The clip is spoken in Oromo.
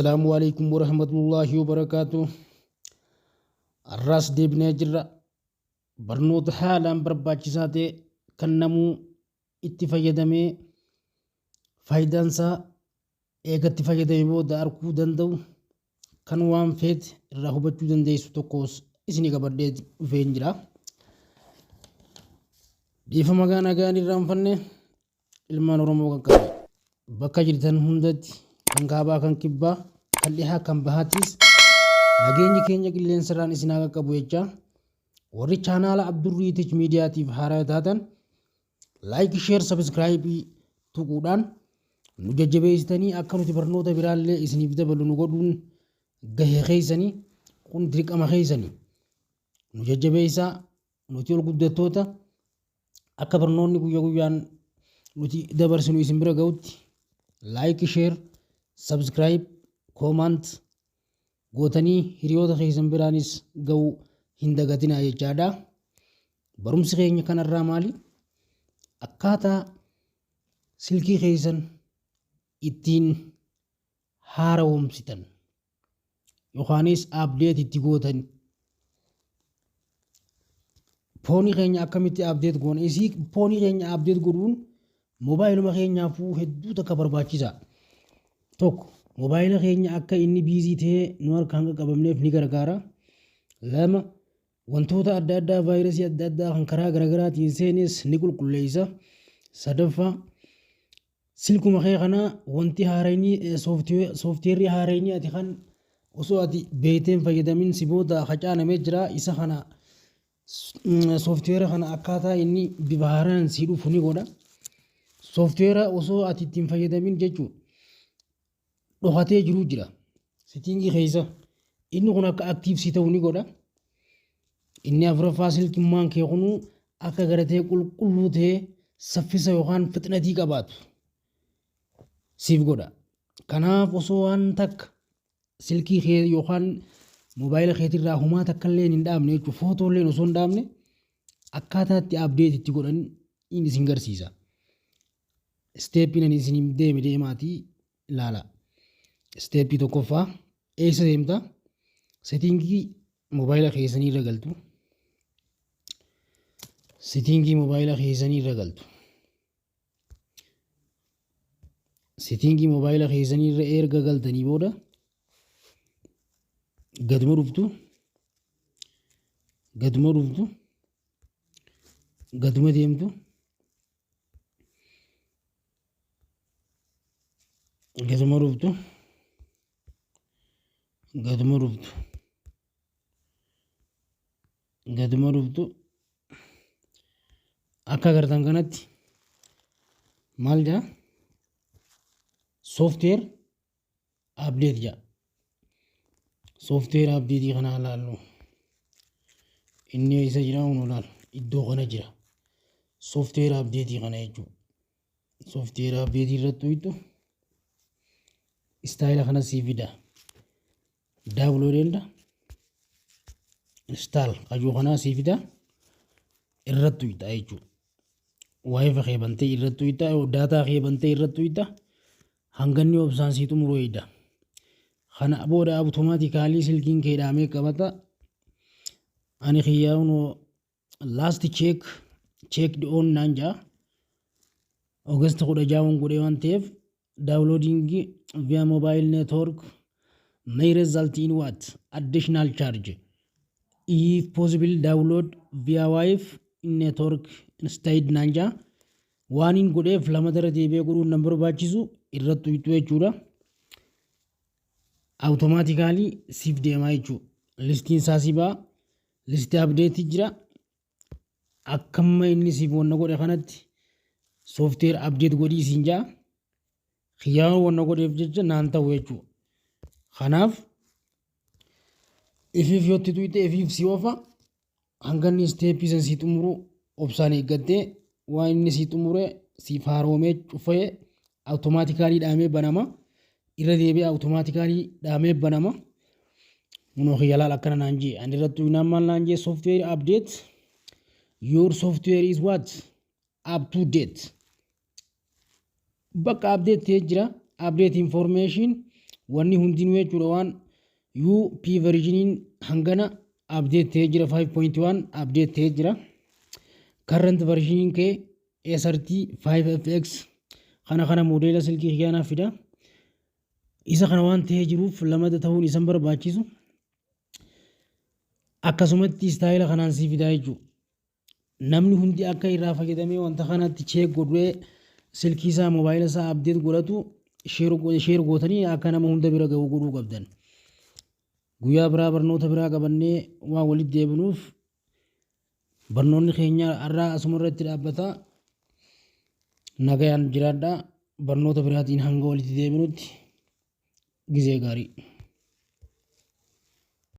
السلام عليكم ورحمة الله وبركاته. الراس ديبنا جرا برنوت حالا برباچساتي كنمو اتفايدمي فايدانسا ايغا اتفايدمي بودا اركو دندو كان وان فيت راهبچو دنديسو توكوس اسني غبرديت فينجرا ديفا مغانا غاني رانفني ilmaan oromoo kan qabu bakka jirtan hundatti kan kaabaa kan kibbaa kan dhihaa kan bahaatis nageenyi keenya qilleensarraan isin haa qabu jecha warri chaanaala Abdurriitich miidiyaatiif haaraa taatan laayik sheer sabskraayibii tuquudhaan nu jajjabeessitanii akka nuti barnoota biraallee isiniif dabalu nu godhuun gahee keessanii kun dirqama keessanii nu jajjabeessaa nuti ol guddattoota akka barnoonni guyyaa guyyaan nuti dabarsinu isin bira ga'utti laayik sheer sabskraayib koomaant gootanii hiriyoota keessan biraanis ga'uu hin dagatinaa jechaadha. Barumsi keenya kanarraa maali? Akkaataa silkii keessan ittiin haarawomsitan yookaanis abdeet itti gootan. Foonii keenya akkamitti abdeet goona? Isii foonii keenya abdeet godhuun mobaayiluma keenyaafuu hedduu takka barbaachisaa. Tokko mobaayila keenya akka inni biizii ta'ee nu harkaan qaqqabamneef ni gargaara. Lama wantoota adda addaa vaayirasii adda addaa kan karaa garaagaraatiin seenes ni qulqulleessa. Sadaffaa silkuma kee kana wanti haarayni sooftiweerri haarayni ati kan osoo ati beekteen fayyadamin si booda qacaanamee jira. Isa kana sooftiweera kana akkaataa inni bifa haaraan si dhufu ni godha. Sooftiweera osoo ati ittiin fayyadamin jechuudha. Dhokatee jiru jira. Settingii keessa inni kun akka aktiivsii ta'uu ni godha. Inni afuraffaa silkimmaan kee kunu akka garatee qulqulluu ta'ee saffisa yookaan fixinatii qabaatu siif godha. Kanaaf osoo waan takka silkii kee yookaan mobaayila keetirraa humaa takka illee hin dhaabne jechuudha. Footoolee osoo hin dhaabne akkaataatti abdeet itti godhan inni isin garsiisa. Steeppiin ani isin deemaatii ilaala. Steeppii tokkoffaa eessa deemta? Settingii mobaayila keessanii irra galtu. Settingii mobaayila keessanii irra galtu. Settingii mobaayila keessanii irra erga galtanii booda gaduma dhuftu. Gaduma deemtu. Gaduma dhuftu akka agartan kanatti maal jedha? Sooftiweer abdeet jedha. Sooftiweer abdeetii kana ilaallu. Inni eessa jira? Kun ilaal iddoo kana jira. Sooftiweer abdeetii kana jechuudha. Sooftiweer abdeetii irratti ho'itu istaayila kana sii fida. Daawuloodeenidha. Instaal qayyoo kanaa sii fida. Irratti ho'ita jechuudha. Waayifa kee bantee irratti ho'ita. Daataa kee bantee irratti ho'ita. Hanganni obsaan sii xumuruu eeyda. Kana booda awutomaatikaalii silkiin kee dhaamee qabata. Ani xiyyaa'uun laast cheekd oon naan jaa. Oogasti 16 godhee waan ta'eef downloading via mobile network may result in what? Additional charge. If possible download via Wi-Fi network instead nanja. Waan in godheef lama dara deebi'ee godhuun nan barbaachisu irratti ho'itu jechuudha. Automaatikaalii siif deemaa jechuudha. Listiin isaa si ba'a. Listii abdeetii jira. Akkamma inni siif wanna godhe kanatti sooftiweer abdeet godhii siin jaa. Xiyyaa'uun wanna godheef jecha naan ta'u jechuudha. Kanaaf ifiif yootti tuyte ifiif si oofa. Hanganni isteeppii san si xumuru obsaan eeggattee waan inni si xumure siif haaroomee cufee awutomaatikaalii dhaamee banama. Irra deebi'ee awutomaatikaalii dhaamee banama. Munoo xiyyaalaal akkana naan jee. Ani irratti uynaan maal naan jee? Sooftiweer abdeet. Your software is what? Up to date. Bakka abdeet ta'ee jira. Update information wanni hundinuu jechuudha waan UP version hangana update ta'ee jira 5.1 update ta'ee jira current version kee SRT 5FX kana modela silkii kiyyaanaaf fida isa kana waan ta'ee jiruuf lamada ta'uun isan barbaachisu akkasumatti istaayila kanaan sii fidaa jechuudha namni hundi akka irraa fayyadamee wanta kanatti check godhee silkii isaa mobaayila isaa update godhatu share gootanii akka nama hunda bira ga'u godhuu qabdan guyyaa biraa barnoota biraa qabannee waan walitti deebinuuf barnoonni keenya irraa asuma irratti dhaabbata nagayaan jiraadhaa barnoota biraatiin hanga walitti deebinutti gizee gaarii